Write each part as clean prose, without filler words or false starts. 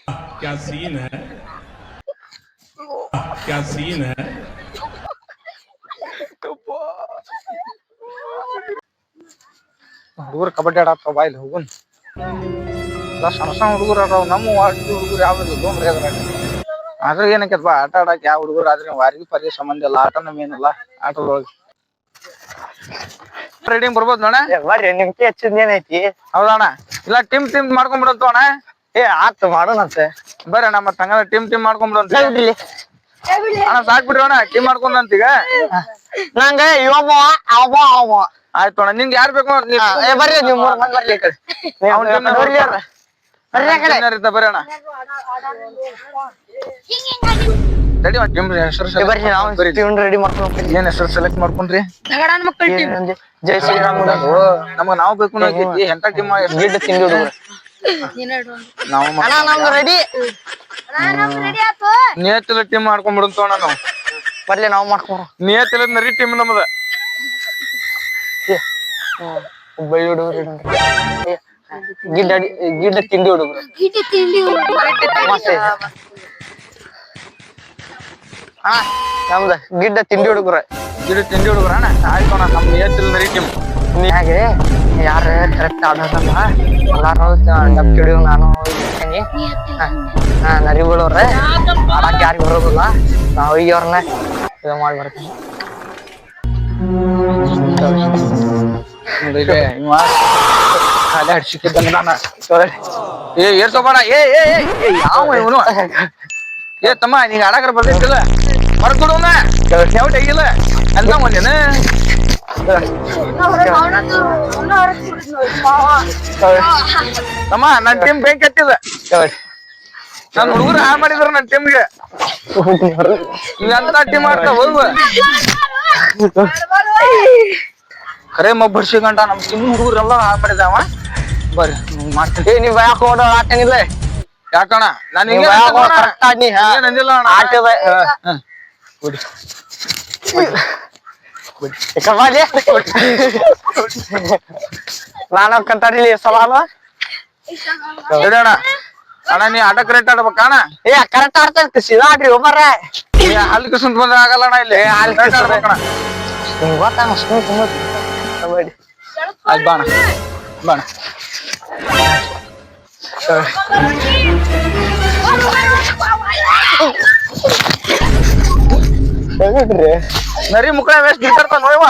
क्या सीन है क्या सीन है ಹುಡುಗರು ಕಬಡ್ಡಿ ಆಡತ್ತಾವ ಬಾಯ್ಲಿ ಹೋಗುನ್ ಸಣ್ಣ ಸಣ್ಣ ಹುಡುಗರು ಅದಾವ ನಮ್ಮ ವಾರ್ಗಿ ಹುಡುಗರು ಯಾವ್ದು ತೊಂದ್ರೆ ಅದ್ರಾಗ ಆದ್ರೆ ಏನಕ್ಕಪ್ಪ ಆಟ ಆಡಕ್ ಯಾವ ಹುಡುಗರು ಆದ್ರೆ ವಾರಿಗೆ ಪರಿ ಸಂಬಂಧ ಇಲ್ಲ ಆಟ ನಮ್ಮೇನಿಲ್ಲ ಆಟದೊಳಗೆ ರೈಡಿಂಗ್ ಬರ್ಬೋದು ನೋಣ ಬರ್ರಿ ನಿಮ್ಗೆ ಹಚ್ಚಿದ್ ಏನೈತಿ ಹೌದಣ್ಣ ಇಲ್ಲ ಟೀಮ್ ಮಾಡ್ಕೊಂಡ್ಬಿಡಂತ ಅಣ್ಣ ಆತು ಮಾಡೋಣಂತೆ ಬರ್ರಿ ಅಣ್ಣ ಮತ್ತ ಹಂಗಾದ್ರೆ ಟೀಮ್ ಮಾಡ್ಕೊಂಡ್ಬಿಡಂತ ಅಣ್ಣ ಸಾಕ್ಬಿಡ್ರಿ ಅಣ್ಣ ಟೀಮ್ ಮಾಡ್ಕೊಂಡಂತ ಈಗ ನಂಗ ಅವ ಆಯ್ತು ಅಣ್ಣ ನಿಂಗೆ ಯಾರು ಬೇಕು ಬರ್ರಿ ನೀವು ಮೂರ್ ಮಂದಿ ಬರ್ಲಿ ಬರ್ರಿ ಬರ್ರಿ ಅಣ್ಣ ರೆಡಿ ಹೆಸರು ಬರ್ರಿ ನಾವು ರೆಡಿ ಮಾಡ್ಕೊಂಡು ಏನ್ ಹೆಸರು ಸೆಲೆಕ್ಟ್ ಮಾಡ್ಕೊಂಡ್ರಿ ಜೈ ಶ್ರೀರಾಮ್ ನಮಗ ನಾವು ಬೇಕು ಎಂತ ಟೀಮ್ ಗಿಡ್ಡ ತಿಂಡಿ ಹುಡುಗರು ನಾವು ರೆಡಿ ನಿಯತ್ತಿಲ್ಲ ಟೀಮ್ ಮಾಡ್ಕೊಂಡ್ಬಿಡಂತ ಅಣ್ಣ ನಾವು ಬರ್ಲಿ ನಾವು ಮಾಡ್ಕೊಂಡು ನಿಯತ್ತಿಲ್ಲ ನರಿ ಟೀಮ್ ನಮ್ಮದ ಬಳ್ಳಿ ಹುಡುಗರು ಗಿಡ್ಡ ತಿಂಡಿ ಹುಡುಗರು ನಮ್ದ ಗಿಡ್ಡ ತಿಂಡಿ ಹುಡುಗರ ಅಣ್ಣ ಆಯ್ತು ಅಣ್ಣ ನಮ್ ನಿಯತ್ತಿಲ್ಲ ನರಿ ಟೀಮ್ ಹಾಗೆ ಯಾರ ಕರೆಕ್ಟ್ ಆಡೋದಲ್ಲ ಎಲ್ಲಾರು ಡಬ್ಬಿ ಹಿಡಿಯೋ ನಾನು ಇರ್ತೀನಿ ನರಿಗಳವ್ರ ಆಡಕ್ ಯಾರಿಗ ಬರೋದಿಲ್ಲ ನಾವು ಈಗ ಅವ್ರನ್ನ ಇದು ಮಾಡಿ ಬರ್ತೀನಿ ಖಾಲಿ ಹಡ್ಸಿಕ್ಕಿದ್ದಂಗ ನಾನು ಏರ್ಸೋಬೇಡ ಯಾವ ಇವನು ತಮ್ಮ ನೀಗ ಆಡಾಕರ ಬರ್ತೈತಿಲ್ಲ ಮರ್ಕೊಡೋಣ ಔಟ್ ಆಗಿಲ್ಲ ಅಂತ ಒಂದೇನ ತಮ್ಮ ನನ್ ಟೀಮ್ ಬೆಂಕಿ ಹತ್ತಿದ ನನ್ ಹುಡುಗರು ಹಾಳು ಮಾಡಿದ್ರ ನನ್ ಟೀಮ್ಗೆ ಅಂತ ಟೀಮ್ ಆಡ್ತಾವ ಹೋಗುವ ಖರೆ ಮಬ್ಬರ್ಸಿ ಗಂಟ ನಮ್ ಟೀಮ್ ಹುಡುಗರೆಲ್ಲ ಹಾಳು ಮಾಡಿದಾವ ಬರ್ರಿ ಮಾಡ್ತೀನಿ ನೀವ್ ಯಾಕೆ ಹೋಡೋ ಆಟನಿಲ್ಲ ಯಾಕಣ್ಣ ನಾನು ನಂದಿಲ್ಲ ಅಣ್ಣ ಆಟದ ಕೊಡಿ ನಾನು ಕಂತಾಡಿಲಿ ಸವಾಲ ಅಣ್ಣ ಅಣ್ಣ ನೀ ಆಟ ಕರೆಕ್ಟ್ ಆಡ್ಬೇಕ ಅಣ್ಣ ಕರೆಕ್ಟ್ ಆಡ್ತಾ ಸೀದಾ ಆಡ್ರಿ ಒಬ್ಬರ ಅಲ್ಲಿ ಕಸಂತ ಬಂದ್ರೆ ಆಗಲ್ಲ ಅಣ್ಣ ಇಲ್ಲಿ ಕರೆಕ್ಟ್ ಆಡ್ಬೇಕಣ್ಣ ಆಯ್ತು ಬಾಣ ಬಾಣ ನರಿ ಮುಕ್ಕಳ ವೇಸ್ಟ್ ಬಿಡ್ತಾರ ನೋಯವ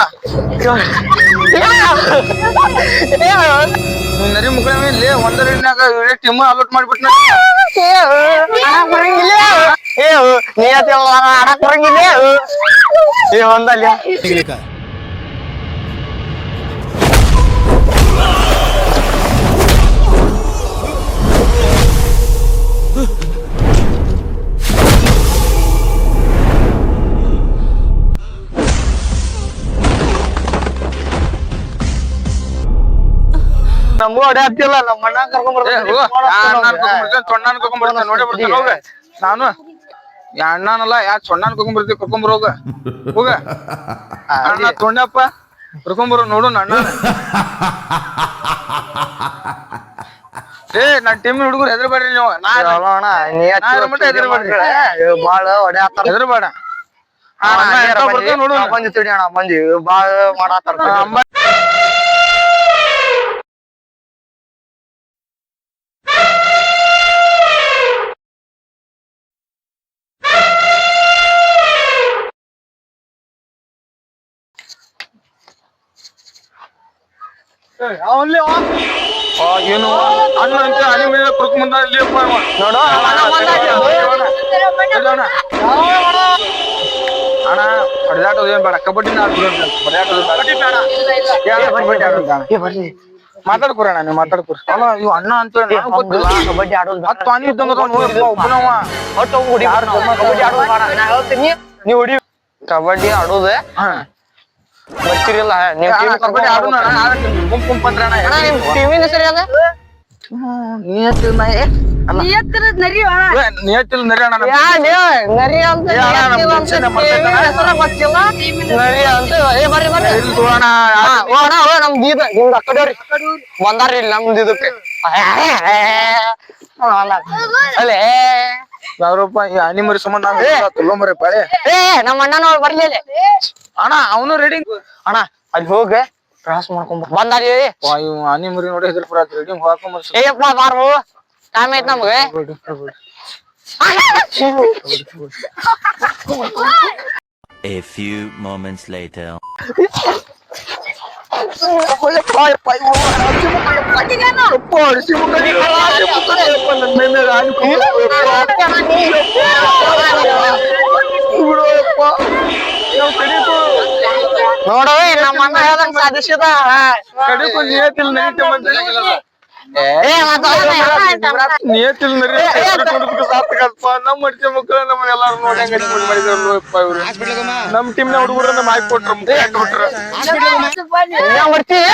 ನರಿ ಮುಕ್ಕಳ ಮೇಲೆ ಒಂದರಿನಾಗ ಟೀಮ್ ಅಲೋಟ್ ಮಾಡ್ಬಿಟ್ನ ಆಡಕ್ ಬರಂಗಿಲ್ಲ ಒಂದಲ್ಲಿ ನಮಗೂ ಅಡೆ ಹತ್ತಿಲ್ಲ ನಮ್ಮ ಅಣ್ಣ ಸೊಣ್ಣನ್ ಕರ್ಕೊಂಡ್ಬರ್ತೀನಿ ನೋಡಿ ಬರ್ತೀನಿ ಹೋಗ ನಾನು ಅಣ್ಣನಲ್ಲ ಯಾ ಸೊಣ್ಣನ್ ಕರ್ಕೊಂಡ್ಬರ್ತೀವಿ ಕರ್ಕೊಂಬರ್ ಹೋಗ ಹೋಗ ಅಣ್ಣ ತೊಂಡಪ್ಪ ಕರ್ಕೊಂಬರು ನೋಡು ಅಣ್ಣ ನನ್ ಟೀಮ್ ಹುಡುಗರು ಹೆದರ್ಬೇಡ್ರಿ ನೀವು ಬಾಳ ಒಡೆ ಆತಾರ ಹೆದರ್ಬೇಡ ನೋಡು ಬಂದಿ ತಿಳಿ ಅಣ್ಣ ಬಂದಿ ಬಾಳ ಮಾಡಾತಾರ ಏನು ಅಣ್ಣ ಅಂತ ಹನಿ ಮೇಲೆ ಕರ್ಕೊಂಬಂದ ಇಲ್ಲಿಯಪ್ಪ ನೋಡು ಅಣ್ಣ ಹೊಡೆದಾಟೋದು ಏನ್ ಬೇಡ ಕಬಡ್ಡಿನ ಆಡ್ಬಿಡ ಬರ್ರಿ ಮಾತಾಡ್ಕೊರಣ್ಣ ನೀವು ಮಾತಾಡ್ಕೊರಿ ಅಲ್ಲ ಇವ್ ಅಣ್ಣ ಅಂತ ಕಬಡ್ಡಿ ಆಡೋದು ಹತ್ತು ಹನಿ ಇದ್ದಂಗ ಒಬ್ಬನವ ಕಬಡ್ಡಿ ಆಡೋದು ಬೇಡ ನಾ ಹೇಳ್ತೀನಿ ನೀವು ಹೊಡಿ ಕಬಡ್ಡಿ ಆಡೋದು ಬರ್ತಿರಿಲ್ಲ ನೀವು ಕಬಡ್ಡಿ ಆಡೋಣ ಗುಂಪು ಅಂದ್ರೆ ನಿಮ್ ಟೀಮಿನ ಹೆಸರು ಯಾವ್ದು ನಿಯತ್ತಿಲ್ ನರಿ ಅಣ್ಣ ನರಿ ಅಂತ ಗೊತ್ತಿಲ್ಲ ನರಿ ಅಂತ ಬರ್ರಿ ನಮ್ದು ಇದು ನಿಮ್ದು ಅಕ್ಕಡವ್ರಿ ಬಂದಾರ್ರಿ ಇಲ್ಲಿ ನಮ್ದು ಇದಕ್ಕೆ ಅಲ್ಲೇ ಯಾವ್ರಪ್ಪ ಈ ಹನಿ ಮರಿ ಸಂಬಂಧ ತುಲ್ಲೋ ಮರಿ ಪಾಳೆ ಏ ನಮ್ಮ ಅಣ್ಣನ ಬರ್ಲಿಲ್ಲ ಅಣ್ಣ ಅವನು ರೆಡಿ ಅಣ್ಣ ಅಲ್ಲಿ ಹೋಗ ಕ್ರಾಸ್ ಮಾಡ್ಕೊಂಡ್ ಬಂದಾರಿ ಇವ್ ಹನಿ ಮರಿ ನೋಡಿ ಇದ್ರ ಪುರ ರೆಡಿ ಹಾಕೊಂಡ್ ಏಯಪ್ಪ ಬಾರು ಟೈಮ್ ಐತ್ ನಮ್ಗೆ A few moments later. ನೋಡು ನಮ್ಮ ಅಣ್ಣ ಹೇಳ್ದಂಗ್ ಸಾಧಿಸಿದ ನಿಯತಿಲ್ ನರಿ ಸಾತ್ಕಪ್ಪ ನಮ್ ಮಡ್ಚೆ ಮಕ್ಕಳು ನಮ್ಮನ್ನ ಎಲ್ಲಾರು ನೋಡಿ ಮಾಡಿದ್ರು ನಮ್ ಟೀಮ್ ನ ಹುಡುಗರ ನಮ್ ಹಾಕಿ ಕೊಟ್ರು ಬಿಟ್ರ ಮಾಡ್ತೀವಿ